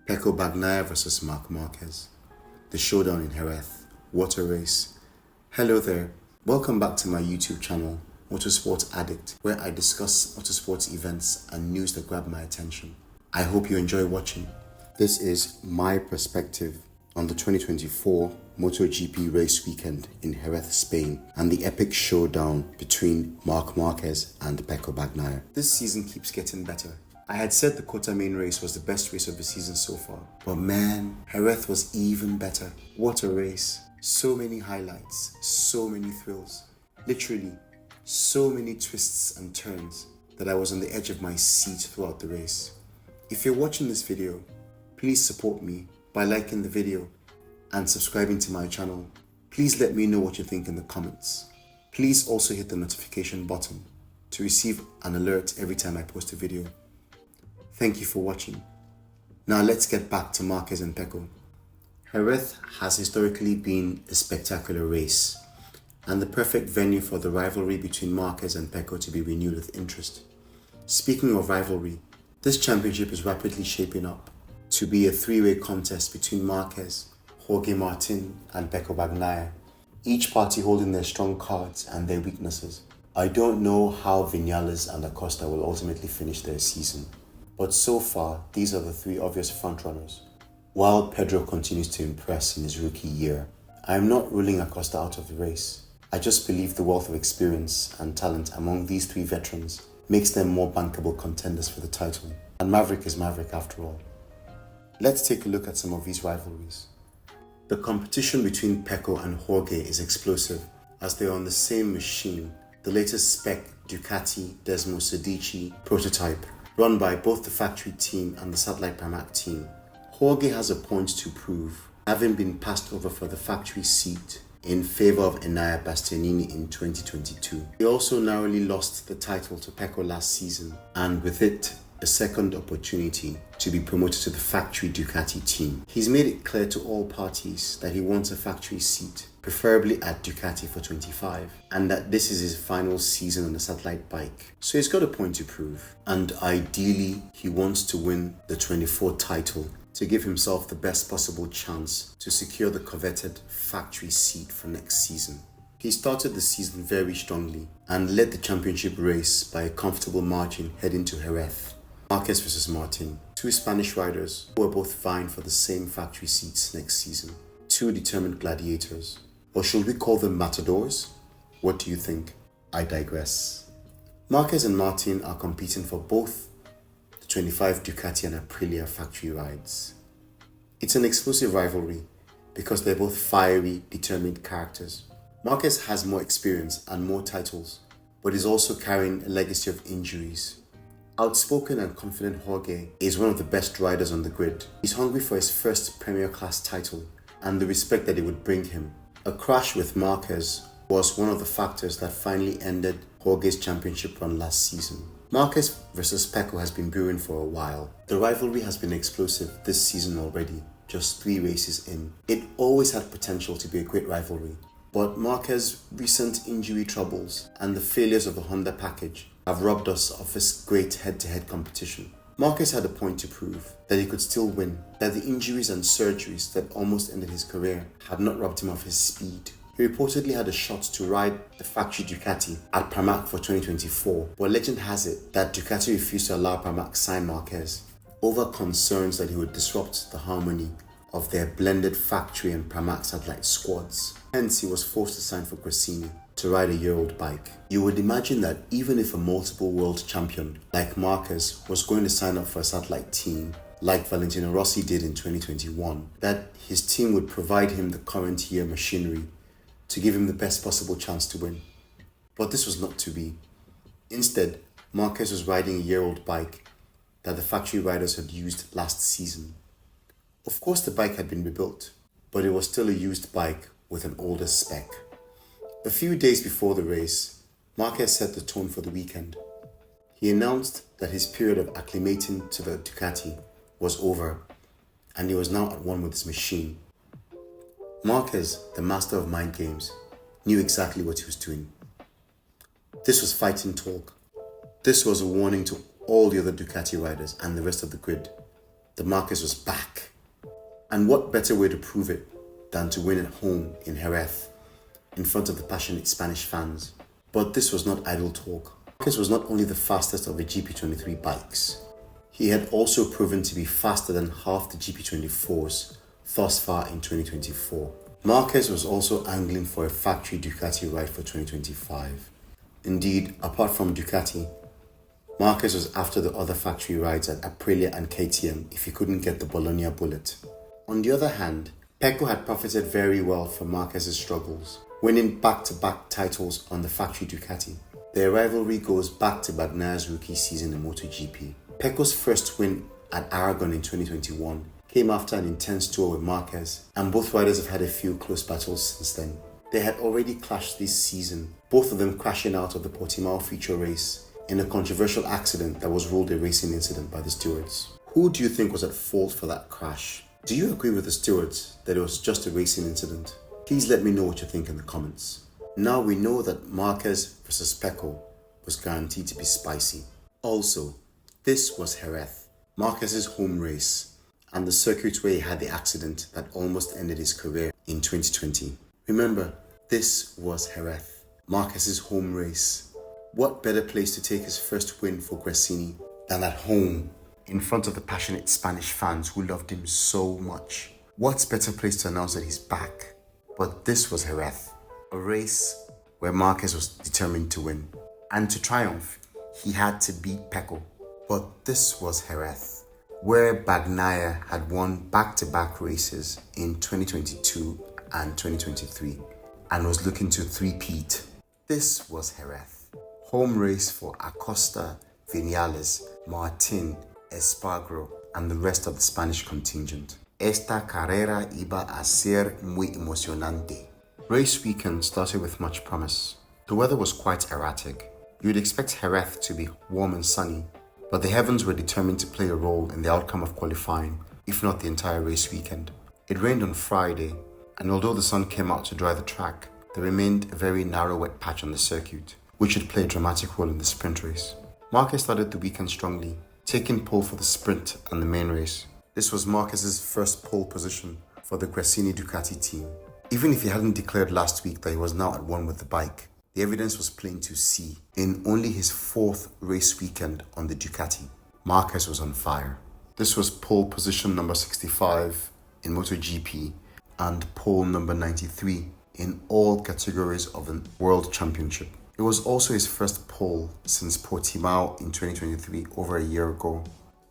Pecco Bagnaia versus Marc Marquez. The showdown in Jerez. What a race. Hello there. Welcome back to my YouTube channel, Motorsport Addict, where I discuss motorsports events and news that grab my attention. I hope you enjoy watching. This is my perspective on the 2024 MotoGP race weekend in Jerez, Spain, and the epic showdown between Marc Marquez and Pecco Bagnaia. This season keeps getting better. I had said the Kota main race was the best race of the season so far, but man, Jerez was even better. What a race. So many highlights, so many thrills. Literally, so many twists and turns that I was on the edge of my seat throughout the race. If you're watching this video, please support me by liking the video and subscribing to my channel. Please let me know what you think in the comments. Please also hit the notification button to receive an alert every time I post a video. Thank you for watching. Now let's get back to Marquez and Pecco. Jerez has historically been a spectacular race and the perfect venue for the rivalry between Marquez and Pecco to be renewed with interest. Speaking of rivalry, this championship is rapidly shaping up to be a three-way contest between Marquez, Jorge Martin and Pecco Bagnaia, each party holding their strong cards and their weaknesses. I don't know how Vinales and Acosta will ultimately finish their season, but so far these are the three obvious frontrunners. While Pedro continues to impress in his rookie year, I am not ruling Acosta out of the race. I just believe the wealth of experience and talent among these three veterans makes them more bankable contenders for the title, and Maverick is Maverick after all. Let's take a look at some of these rivalries. The competition between Pecco and Jorge is explosive as they are on the same machine, the latest spec Ducati Desmo Sedici prototype, run by both the factory team and the satellite Pramac team. Jorge has a point to prove, having been passed over for the factory seat in favor of Enea Bastianini in 2022. He also narrowly lost the title to Pecco last season, and with it, a second opportunity to be promoted to the factory Ducati team. He's made it clear to all parties that he wants a factory seat, preferably at Ducati for 25, and that this is his final season on a satellite bike. So he's got a point to prove, and ideally he wants to win the 24 title to give himself the best possible chance to secure the coveted factory seat for next season. He started the season very strongly and led the championship race by a comfortable margin heading to Jerez. Marquez versus Martin, two Spanish riders who are both vying for the same factory seats next season. Two determined gladiators. Or should we call them matadors? What do you think? I digress. Marquez and Martin are competing for both the 25 Ducati and Aprilia factory rides. It's an explosive rivalry because they're both fiery, determined characters. Marquez has more experience and more titles, but is also carrying a legacy of injuries. Outspoken and confident Jorge is one of the best riders on the grid. He's hungry for his first Premier Class title and the respect that it would bring him. A crash with Marquez was one of the factors that finally ended Jorge's championship run last season. Marquez versus Pecco has been brewing for a while. The rivalry has been explosive this season already, just 3 races in. It always had potential to be a great rivalry, but Marquez's recent injury troubles and the failures of the Honda package have robbed us of this great head-to-head competition. Marquez had a point to prove that he could still win, that the injuries and surgeries that almost ended his career had not robbed him of his speed. He reportedly had a shot to ride the factory Ducati at Pramac for 2024, but legend has it that Ducati refused to allow Pramac sign Marquez over concerns that he would disrupt the harmony of their blended factory and Pramac satellite squads. Hence, he was forced to sign for Gresini to ride a year-old bike. You would imagine that even if a multiple world champion like Marquez was going to sign up for a satellite team like Valentino Rossi did in 2021, that his team would provide him the current year machinery to give him the best possible chance to win. But this was not to be. Instead, Marquez was riding a year-old bike that the factory riders had used last season. Of course, the bike had been rebuilt, but it was still a used bike with an older spec. A few days before the race, Marquez set the tone for the weekend. He announced that his period of acclimating to the Ducati was over and he was now at one with his machine. Marquez, the master of mind games, knew exactly what he was doing. This was fighting talk. This was a warning to all the other Ducati riders and the rest of the grid. The Marquez was back. And what better way to prove it than to win at home in Jerez, in front of the passionate Spanish fans? But this was not idle talk. Marquez was not only the fastest of the GP23 bikes, he had also proven to be faster than half the GP24s thus far in 2024. Marquez was also angling for a factory Ducati ride for 2025. Indeed, apart from Ducati, Marquez was after the other factory rides at Aprilia and KTM if he couldn't get the Bologna bullet. On the other hand, Pecco had profited very well from Marquez's struggles, winning back-to-back titles on the factory Ducati. Their rivalry goes back to Bagnaia's rookie season in MotoGP. Pecco's first win at Aragon in 2021 came after an intense tour with Marquez, and both riders have had a few close battles since then. They had already clashed this season, both of them crashing out of the Portimao feature race in a controversial accident that was ruled a racing incident by the stewards. Who do you think was at fault for that crash? Do you agree with the stewards that it was just a racing incident? Please let me know what you think in the comments. Now we know that Marquez versus Pecco was guaranteed to be spicy. Also, this was Jerez, Marquez's home race, and the circuit where he had the accident that almost ended his career in 2020. Remember, this was Jerez, Marquez's home race. What better place to take his first win for Gresini than at home, in front of the passionate Spanish fans who loved him so much? What's better place to announce that he's back? But this was Jerez, a race where Marquez was determined to win. And to triumph, he had to beat Pecco. But this was Jerez, where Bagnaia had won back-to-back races in 2022 and 2023 and was looking to three-peat. This was Jerez, home race for Acosta, Vinales, Martin, Espargaro, and the rest of the Spanish contingent. Esta carrera iba a ser muy emocionante. Race weekend started with much promise. The weather was quite erratic. You'd expect Jerez to be warm and sunny, but the heavens were determined to play a role in the outcome of qualifying, if not the entire race weekend. It rained on Friday, and although the sun came out to dry the track, there remained a very narrow wet patch on the circuit, which would play a dramatic role in the sprint race. Marquez started the weekend strongly, taking pole for the sprint and the main race. This was Marquez's first pole position for the Gresini Ducati team. Even if he hadn't declared last week that he was now at one with the bike, the evidence was plain to see. In only his fourth race weekend on the Ducati, Marquez was on fire. This was pole position number 65 in MotoGP and pole number 93 in all categories of the World Championship. It was also his first pole since Portimao in 2023, over a year ago.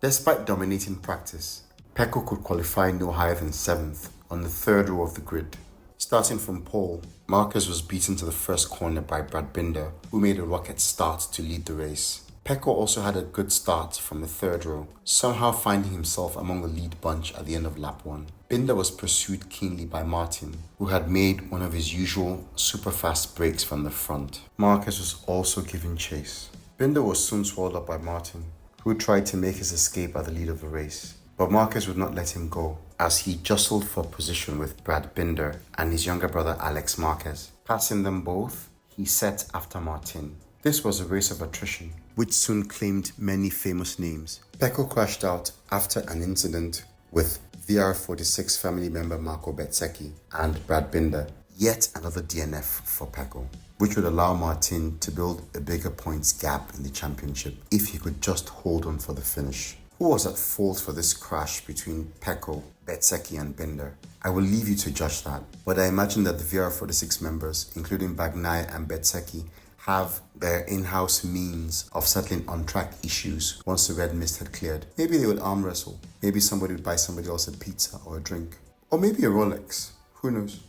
Despite dominating practice, Pecco could qualify no higher than 7th on the third row of the grid. Starting from pole, Marquez was beaten to the first corner by Brad Binder, who made a rocket start to lead the race. Pecco also had a good start from the third row, somehow finding himself among the lead bunch at the end of lap 1. Binder was pursued keenly by Martin, who had made one of his usual super fast breaks from the front. Marquez was also given chase. Binder was soon swallowed up by Martin, who tried to make his escape at the lead of the race. But Marquez would not let him go, as he jostled for position with Brad Binder and his younger brother Alex Marquez. Passing them both, he set after Martin. This was a race of attrition, which soon claimed many famous names. Pecco crashed out after an incident with VR46 family member Marco Bezzecchi and Brad Binder. Yet another DNF for Pecco, which would allow Martin to build a bigger points gap in the championship if he could just hold on for the finish. Who was at fault for this crash between Pecco, Bezzecchi and Binder? I will leave you to judge that, but I imagine that the VR46 members, including Bagnaia and Bezzecchi, have their in-house means of settling on-track issues once the red mist had cleared. Maybe they would arm wrestle. Maybe somebody would buy somebody else a pizza or a drink. Or maybe a Rolex. Who knows?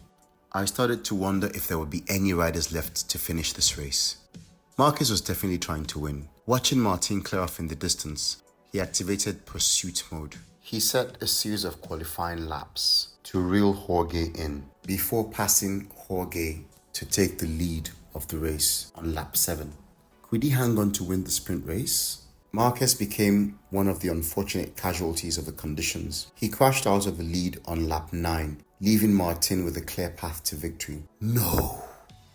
I started to wonder if there would be any riders left to finish this race. Marquez was definitely trying to win. Watching Martin clear off in the distance, he activated pursuit mode. He set a series of qualifying laps to reel Jorge in before passing Jorge to take the lead of the race on lap 7. Could he hang on to win the sprint race? Marquez became one of the unfortunate casualties of the conditions. He crashed out of the lead on lap 9, leaving Martin with a clear path to victory. No!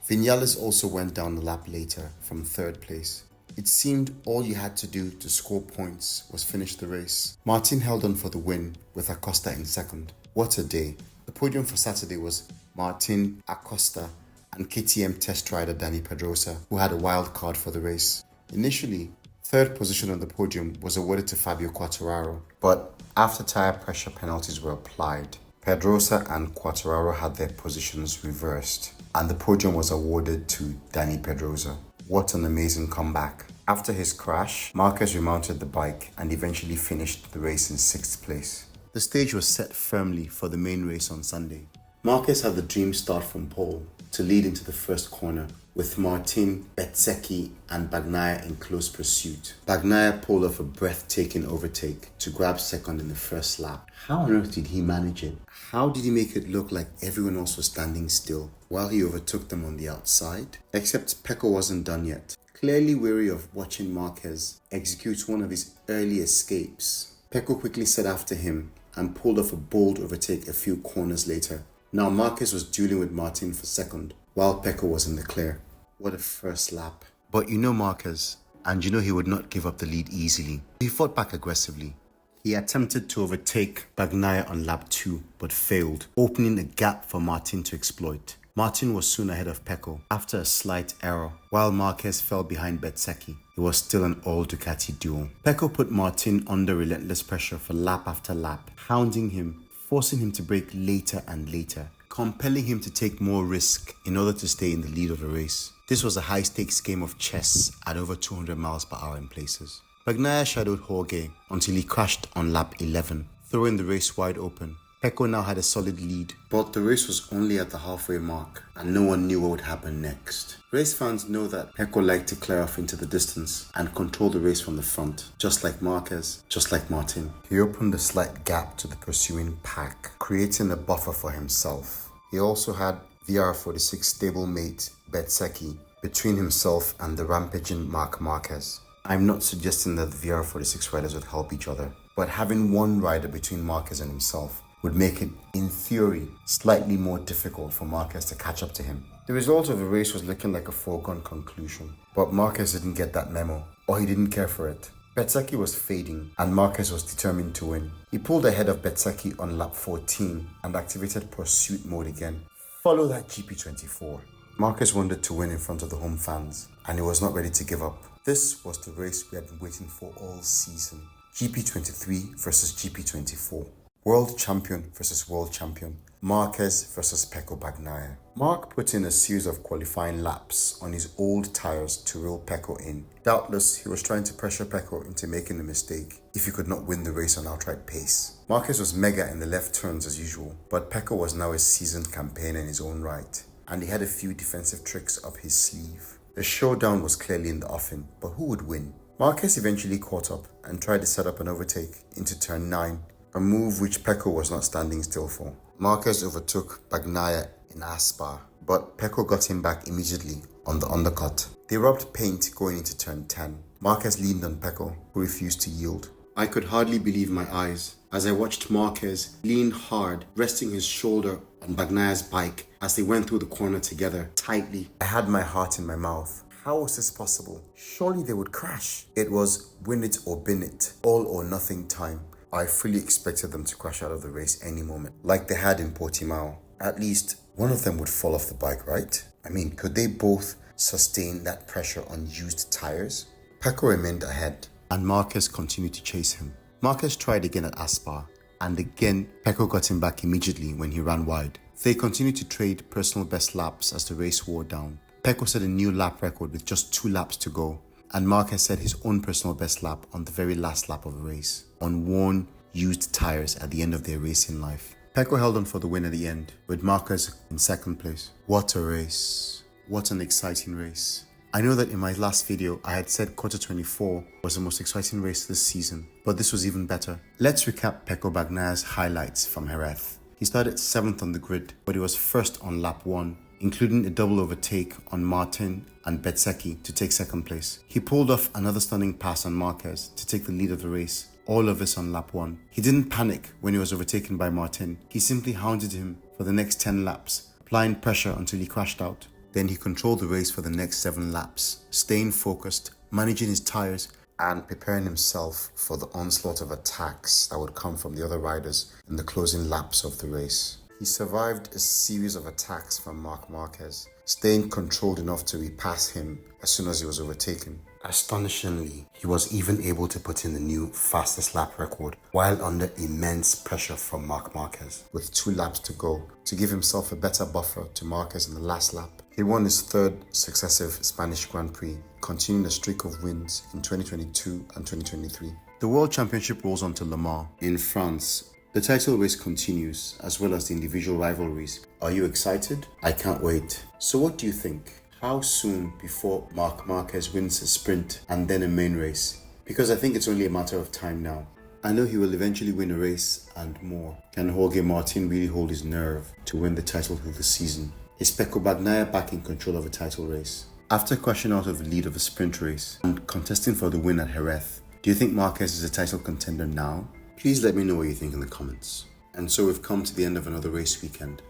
Vinales also went down a lap later from 3rd place. It seemed all you had to do to score points was finish the race. Martin held on for the win with Acosta in second. What a day. The podium for Saturday was Martin, Acosta and KTM test rider Dani Pedrosa, who had a wild card for the race. Initially, third position on the podium was awarded to Fabio Quartararo, but after tyre pressure penalties were applied, Pedrosa and Quartararo had their positions reversed, and the podium was awarded to Dani Pedrosa. What an amazing comeback. After his crash, Marquez remounted the bike and eventually finished the race in 6th place. The stage was set firmly for the main race on Sunday. Marquez had the dream start from pole to lead into the first corner, with Martin, Bezzecchi and Bagnaia in close pursuit. Bagnaia pulled off a breathtaking overtake to grab second in the first lap. How on earth did he manage it? How did he make it look like everyone else was standing still while he overtook them on the outside? Except Pecco wasn't done yet. Clearly weary of watching Marquez execute one of his early escapes, Pecco quickly set after him and pulled off a bold overtake a few corners later. Now Marquez was dueling with Martin for second, while Pecco was in the clear. What a first lap. But you know Marquez, and you know he would not give up the lead easily. He fought back aggressively. He attempted to overtake Bagnaia on lap 2, but failed, opening a gap for Martin to exploit. Martin was soon ahead of Pecco after a slight error, while Marquez fell behind Bezzecchi. It was still an all Ducati duel. Pecco put Martin under relentless pressure for lap after lap, hounding him, forcing him to brake later and later, compelling him to take more risk in order to stay in the lead of the race. This was a high-stakes game of chess at over 200 miles per hour in places. Bagnaia shadowed Jorge until he crashed on lap 11, throwing the race wide open. Pecco now had a solid lead, but the race was only at the halfway mark and no one knew what would happen next. Race fans know that Pecco liked to clear off into the distance and control the race from the front, just like Marquez, just like Martin. He opened a slight gap to the pursuing pack, creating a buffer for himself. He also had VR46 stablemate Bezzecchi between himself and the rampaging Marc Marquez. I'm not suggesting that the VR46 riders would help each other, but having one rider between Marquez and himself would make it, in theory, slightly more difficult for Marquez to catch up to him. The result of the race was looking like a foregone conclusion, but Marquez didn't get that memo, or he didn't care for it. Bezzecchi was fading, and Marquez was determined to win. He pulled ahead of Bezzecchi on lap 14 and activated pursuit mode again. Follow that GP24. Marquez wanted to win in front of the home fans, and he was not ready to give up. This was the race we had been waiting for all season. GP23 versus GP24. World champion versus world champion. Marquez versus Pecco Bagnaia. Marc put in a series of qualifying laps on his old tyres to reel Pecco in. Doubtless, he was trying to pressure Pecco into making a mistake if he could not win the race on outright pace. Marquez was mega in the left turns as usual, but Pecco was now a seasoned campaigner in his own right, and he had a few defensive tricks up his sleeve. The showdown was clearly in the offing, but who would win? Marquez eventually caught up and tried to set up an overtake into turn 9, a move which Pecco was not standing still for. Marquez overtook Bagnaia in Aspar, but Pecco got him back immediately on the undercut. They rubbed paint going into turn 10. Marquez leaned on Pecco, who refused to yield. I could hardly believe my eyes as I watched Marquez lean hard, resting his shoulder on Bagnaia's bike as they went through the corner together, tightly. I had my heart in my mouth. How was this possible? Surely they would crash. It was win it or bin it, all or nothing time. I fully expected them to crash out of the race any moment, like they had in Portimao. At least one of them would fall off the bike, right? I mean, could they both sustain that pressure on used tires? Pecco remained ahead, and Marquez continued to chase him. Marquez tried again at Aspar, and again Pecco got him back immediately when he ran wide. They continued to trade personal best laps as the race wore down. Pecco set a new lap record with just 2 laps to go, and Marquez set his own personal best lap on the very last lap of the race, on worn, used tires at the end of their racing life. Pecco held on for the win at the end, with Marquez in second place. What a race. What an exciting race. I know that in my last video, I had said quarter 24 was the most exciting race this season, but this was even better. Let's recap Pecco Bagnaia's highlights from Jerez. He started 7th on the grid, but he was first on lap 1, including a double overtake on Martin and Bezzecchi to take second place. He pulled off another stunning pass on Marquez to take the lead of the race, all of this on lap 1. He didn't panic when he was overtaken by Martin. He simply hounded him for the next 10 laps, applying pressure until he crashed out. Then he controlled the race for the next 7 laps, staying focused, managing his tires, and preparing himself for the onslaught of attacks that would come from the other riders in the closing laps of the race. He survived a series of attacks from Marquez, staying controlled enough to repass him as soon as he was overtaken. Astonishingly, he was even able to put in the new fastest lap record while under immense pressure from Marquez, with 2 laps to go, to give himself a better buffer to Marquez in the last lap. He won his 3rd successive Spanish Grand Prix, continuing a streak of wins in 2022 and 2023. The World Championship rolls on to Le Mans in France. The title race continues, as well as the individual rivalries. Are you excited? I can't wait. So what do you think? How soon before Marquez wins a sprint and then a main race? Because I think it's only a matter of time now. I know he will eventually win a race and more. Can Jorge Martin really hold his nerve to win the title for the season? Is Pecco Bagnaia back in control of a title race? After crashing out of the lead of a sprint race and contesting for the win at Jerez, do you think Marquez is a title contender now? Please let me know what you think in the comments. And so we've come to the end of another race weekend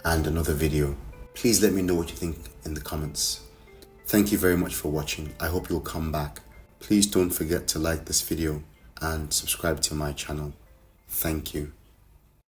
and another video. Please let me know what you think in the comments. Thank you very much for watching. I hope you'll come back. Please don't forget to like this video and subscribe to my channel. Thank you.